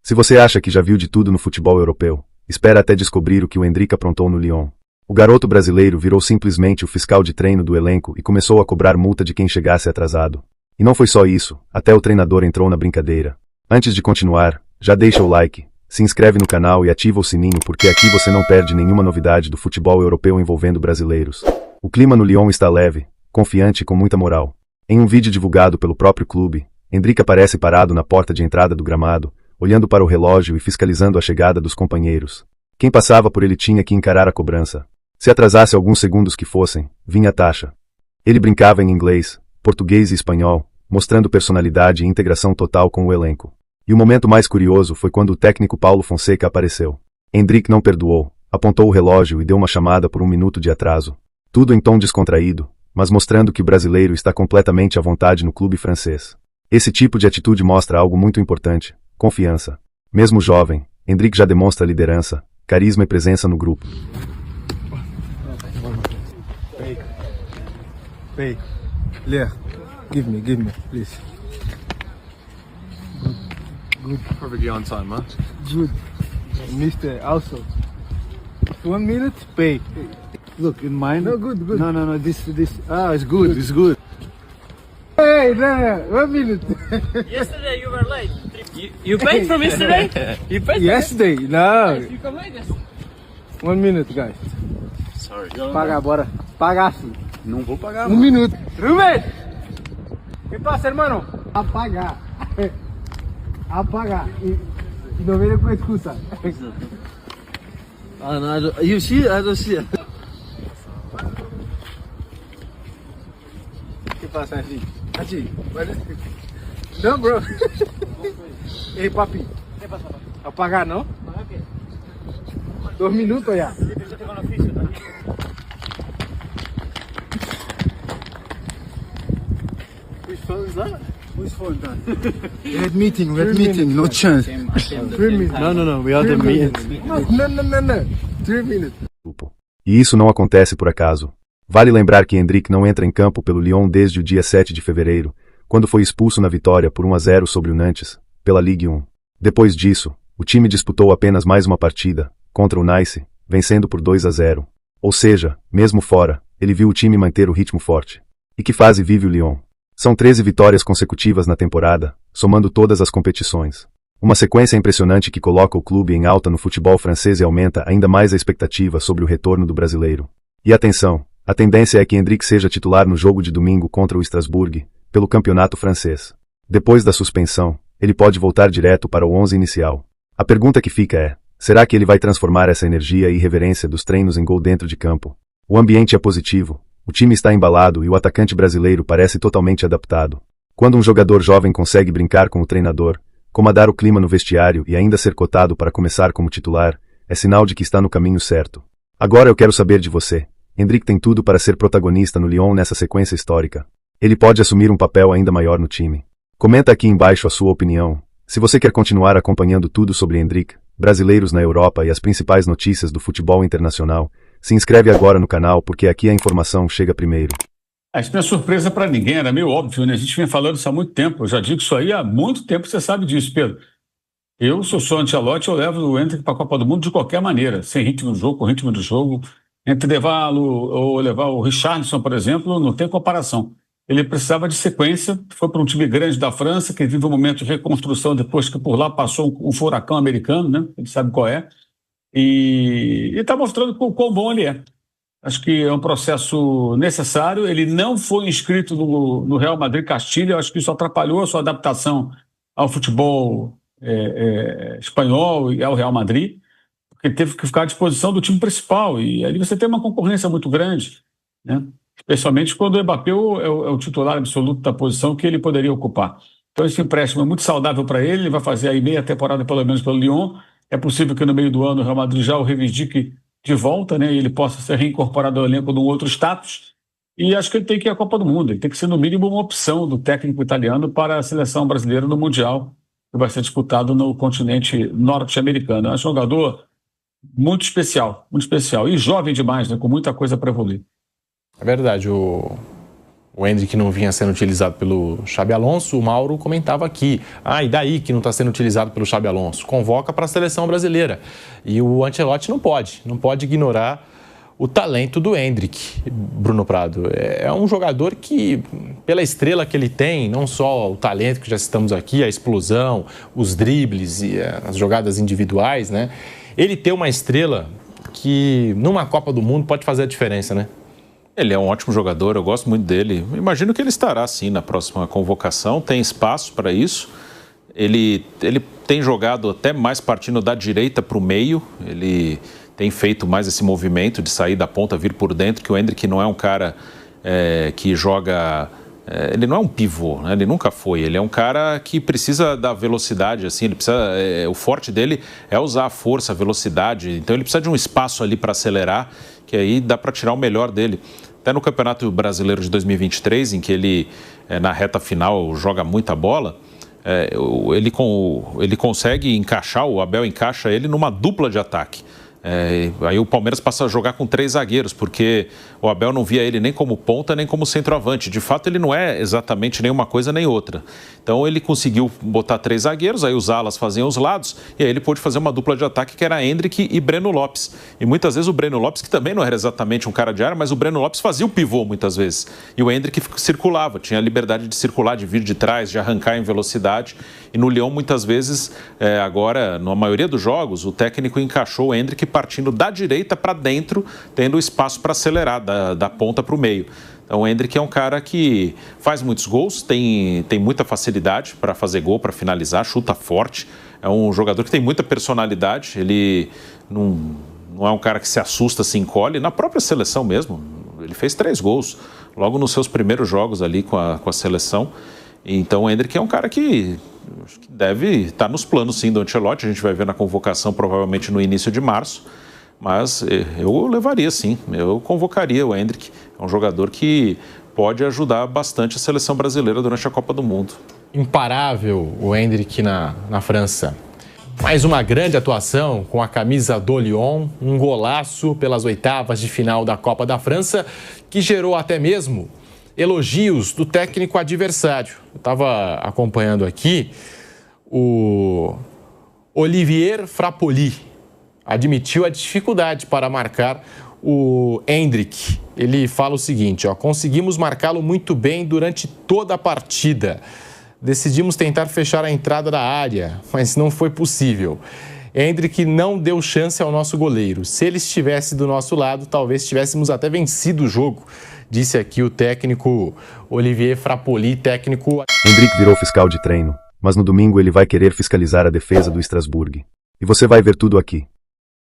Se você acha que já viu de tudo no futebol europeu, espera até descobrir o que o Endrick aprontou no Lyon. O garoto brasileiro virou simplesmente o fiscal de treino do elenco e começou a cobrar multa de quem chegasse atrasado. E não foi só isso, até o treinador entrou na brincadeira. Antes de continuar, já deixa o like, se inscreve no canal e ativa o sininho porque aqui você não perde nenhuma novidade do futebol europeu envolvendo brasileiros. O clima no Lyon está leve, confiante e com muita moral. Em um vídeo divulgado pelo próprio clube, Endrick aparece parado na porta de entrada do gramado, olhando para o relógio e fiscalizando a chegada dos companheiros. Quem passava por ele tinha que encarar a cobrança. Se atrasasse alguns segundos que fossem, vinha a taxa. Ele brincava em inglês, português e espanhol, mostrando personalidade e integração total com o elenco. E o momento mais curioso foi quando o técnico Paulo Fonseca apareceu. Endrick não perdoou, apontou o relógio e deu uma chamada por 1 minuto de atraso. Tudo em tom descontraído, mas mostrando que o brasileiro está completamente à vontade no clube francês. Esse tipo de atitude mostra algo muito importante: confiança. Mesmo jovem, Endrick já demonstra liderança, carisma e presença no grupo. Pay. Lear. Give me, please. Good. Perfectly on time, huh? Good. Mister, also. 1 minute, pay. Look, in mine. No, good. No, this. Ah, it's good. Hey, no, 1 minute. Yesterday you were late. You paid from yesterday? You paid Yesterday, no. You come late. 1 minute, guys. Sorry. Paga, bora. Pagar, sim. Não vou pagar, 1 minuto. Rubén! ¿Qué pasa, hermano? Apagar. Apagar. E não venha com excusa. No, you see? I don't see. ¿Qué pasa, Angie? No, bro. Hey, papi. ¿Qué pasa? Apagar, ¿no? 2 minutos ya. Which phone is that? Which phone done? Red meeting, no chance. 3 minutes. No, we are the meeting. No. 3 minutes. E isso não acontece por acaso. Vale lembrar que Endrick não entra em campo pelo Lyon desde o dia 7 de fevereiro, quando foi expulso na vitória por 1-0 sobre o Nantes, pela Ligue 1. Depois disso, o time disputou apenas mais uma partida, contra o Nice, vencendo por 2-0. Ou seja, mesmo fora, ele viu o time manter o ritmo forte. E que fase vive o Lyon? São 13 vitórias consecutivas na temporada, somando todas as competições. Uma sequência impressionante que coloca o clube em alta no futebol francês e aumenta ainda mais a expectativa sobre o retorno do brasileiro. E atenção, a tendência é que Endrick seja titular no jogo de domingo contra o Strasbourg, pelo campeonato francês. Depois da suspensão, ele pode voltar direto para o 11 inicial. A pergunta que fica é: será que ele vai transformar essa energia e irreverência dos treinos em gol dentro de campo? O ambiente é positivo, o time está embalado e o atacante brasileiro parece totalmente adaptado. Quando um jogador jovem consegue brincar com o treinador, comandar o clima no vestiário e ainda ser cotado para começar como titular, é sinal de que está no caminho certo. Agora eu quero saber de você. Endrick tem tudo para ser protagonista no Lyon nessa sequência histórica. Ele pode assumir um papel ainda maior no time. Comenta aqui embaixo a sua opinião. Se você quer continuar acompanhando tudo sobre Endrick, brasileiros na Europa e as principais notícias do futebol internacional, se inscreve agora no canal porque aqui a informação chega primeiro. Isso não é surpresa para ninguém, era meio óbvio, né? A gente vem falando isso há muito tempo. Eu já digo isso aí há muito tempo, você sabe disso, Pedro. Eu, se eu sou Ancelotti, eu levo o Endrick para a Copa do Mundo de qualquer maneira, sem ritmo do jogo, com ritmo do jogo. Entre levá-lo ou levar o Richarlison, por exemplo, não tem comparação. Ele precisava de sequência, foi para um time grande da França, que vive um momento de reconstrução depois que por lá passou um furacão americano, né? Ele sabe qual é. E está mostrando o quão bom ele é. Acho que é um processo necessário. Ele não foi inscrito no Real Madrid Castilha, acho que isso atrapalhou a sua adaptação ao futebol espanhol e ao Real Madrid, porque teve que ficar à disposição do time principal, e ali você tem uma concorrência muito grande, né? Especialmente quando o Mbappé é o titular absoluto da posição que ele poderia ocupar. Então esse empréstimo é muito saudável para ele vai fazer aí meia temporada pelo menos pelo Lyon. É possível que no meio do ano o Real Madrid já o reivindique de volta, né, e ele possa ser reincorporado ao elenco de um outro status, e acho que ele tem que ir à Copa do Mundo, ele tem que ser no mínimo uma opção do técnico italiano para a seleção brasileira no Mundial, que vai ser disputado no continente norte-americano. É um jogador muito especial, e jovem demais, né, com muita coisa para evoluir. É verdade, o O Endrick não vinha sendo utilizado pelo Xabi Alonso, o Mauro comentava aqui. E daí que não está sendo utilizado pelo Xabi Alonso? Convoca para a seleção brasileira. E o Ancelotti não pode ignorar o talento do Endrick, Bruno Prado. É um jogador que, pela estrela que ele tem, não só o talento que já citamos aqui, a explosão, os dribles e as jogadas individuais, né? Ele tem uma estrela que, numa Copa do Mundo, pode fazer a diferença, né? Ele é um ótimo jogador, eu gosto muito dele. Imagino que ele estará, sim, na próxima convocação. Tem espaço para isso. Ele tem jogado até mais partindo da direita para o meio. Ele tem feito mais esse movimento de sair da ponta, vir por dentro, que o Endrick não é um cara que joga... ele não é um pivô, né? Ele nunca foi. Ele é um cara que precisa da velocidade, assim, ele precisa, o forte dele é usar a força, a velocidade. Então ele precisa de um espaço ali para acelerar, que aí dá para tirar o melhor dele. Até no Campeonato Brasileiro de 2023, em que ele, na reta final, joga muita bola, ele consegue encaixar, o Abel encaixa ele numa dupla de ataque. Aí o Palmeiras passa a jogar com 3 zagueiros, porque o Abel não via ele nem como ponta, nem como centroavante. De fato, ele não é exatamente nem uma coisa nem outra. Então, ele conseguiu botar 3 zagueiros, aí os alas faziam os lados, e aí ele pôde fazer uma dupla de ataque que era Endrick e Breno Lopes. E muitas vezes o Breno Lopes, que também não era exatamente um cara de área, mas o Breno Lopes fazia o pivô muitas vezes. E o Endrick circulava, tinha a liberdade de circular, de vir de trás, de arrancar em velocidade. E no Lyon, muitas vezes, agora, na maioria dos jogos, o técnico encaixou o Endrick partindo da direita para dentro, tendo espaço para acelerar, da ponta para o meio. Então o Endrick é um cara que faz muitos gols, tem muita facilidade para fazer gol, para finalizar, chuta forte. É um jogador que tem muita personalidade, ele não é um cara que se assusta, se encolhe. Na própria seleção mesmo, ele fez 3 gols, logo nos seus primeiros jogos ali com a seleção. Então o Endrick é um cara que acho que deve estar nos planos, sim, do Ancelotti. A gente vai ver na convocação provavelmente no início de março. Mas eu levaria, sim, eu convocaria o Endrick. É um jogador que pode ajudar bastante a seleção brasileira durante a Copa do Mundo. Imparável o Endrick na França. Mais uma grande atuação com a camisa do Lyon, um golaço pelas oitavas de final da Copa da França, que gerou até mesmo elogios do técnico adversário. Eu estava acompanhando aqui o Olivier Frappoli. Admitiu a dificuldade para marcar o Endrick. Ele fala o seguinte, conseguimos marcá-lo muito bem durante toda a partida. Decidimos tentar fechar a entrada da área, mas não foi possível. Endrick não deu chance ao nosso goleiro. Se ele estivesse do nosso lado, talvez tivéssemos até vencido o jogo, disse aqui o técnico Olivier Frappoli, técnico... Endrick virou fiscal de treino, mas no domingo ele vai querer fiscalizar a defesa do Strasbourg. E você vai ver tudo aqui.